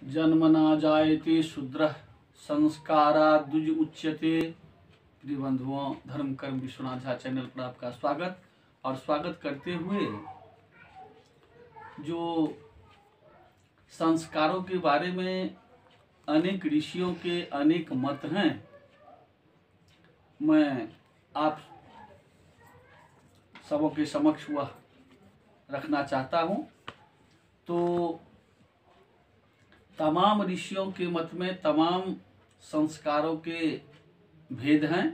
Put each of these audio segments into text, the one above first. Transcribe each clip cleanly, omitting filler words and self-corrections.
जन्मना जायते शूद्रः संस्कारात् द्विज उच्यते। प्रिय बंधुओं, धर्म कर्म विश्वनाथ झा चैनल पर आपका स्वागत और स्वागत करते हुए जो संस्कारों के बारे में अनेक ऋषियों के अनेक मत हैं, मैं आप सबों के समक्ष वह रखना चाहता हूँ। तो तमाम ऋषियों के मत में तमाम संस्कारों के भेद हैं।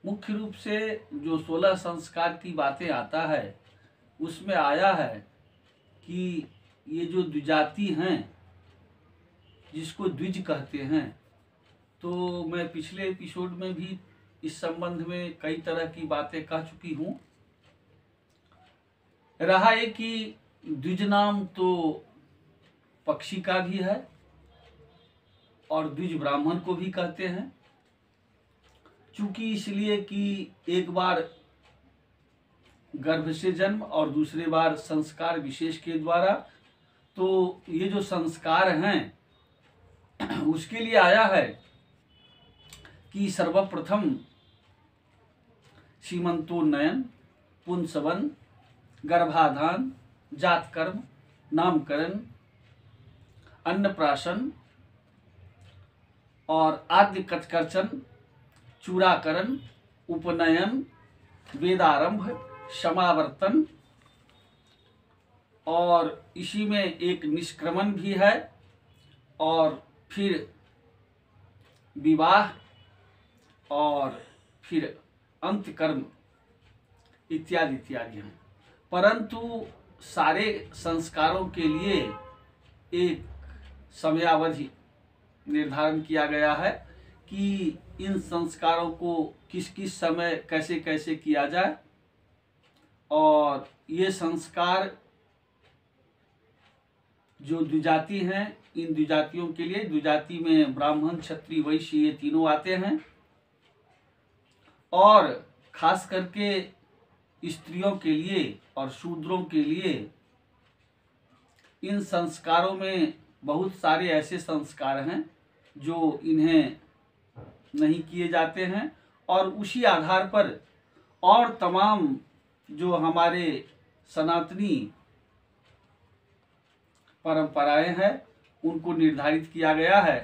मुख्य रूप से जो 16 संस्कार की बातें आता है उसमें आया है कि ये जो द्विजाति हैं, जिसको द्विज कहते हैं, तो मैं पिछले एपिसोड में भी इस संबंध में कई तरह की बातें कह चुकी हूँ। रहा है कि द्विज नाम तो पक्षी का भी है और द्विज ब्राह्मण को भी कहते हैं, चूंकि इसलिए कि एक बार गर्भ से जन्म और दूसरे बार संस्कार विशेष के द्वारा, तो ये जो संस्कार हैं उसके लिए आया है कि सर्वप्रथम सीमंतोन्नयन, पुंसवन, गर्भाधान, जातकर्म, नामकरण, अन्नप्राशन और आद्य कथकर्चन, चूड़ाकरण, उपनयन, वेदारंभ, समावर्तन और इसी में एक निष्क्रमण भी है और फिर विवाह और फिर अंत्यकर्म इत्यादि इत्यादि हैं। परंतु सारे संस्कारों के लिए एक समयावधि निर्धारण किया गया है कि इन संस्कारों को किस किस समय कैसे कैसे किया जाए। और ये संस्कार जो द्विजाति हैं, इन द्विजातियों के लिए, द्विजाति में ब्राह्मण, क्षत्रिय, वैश्य ये तीनों आते हैं और खास करके स्त्रियों के लिए और शूद्रों के लिए इन संस्कारों में बहुत सारे ऐसे संस्कार हैं जो इन्हें नहीं किए जाते हैं और उसी आधार पर और तमाम जो हमारे सनातनी परंपराएं हैं उनको निर्धारित किया गया है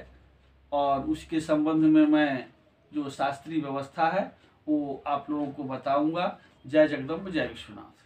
और उसके संबंध में मैं जो शास्त्रीय व्यवस्था है वो आप लोगों को बताऊंगा। जय जगदम्ब, जय विश्वनाथ।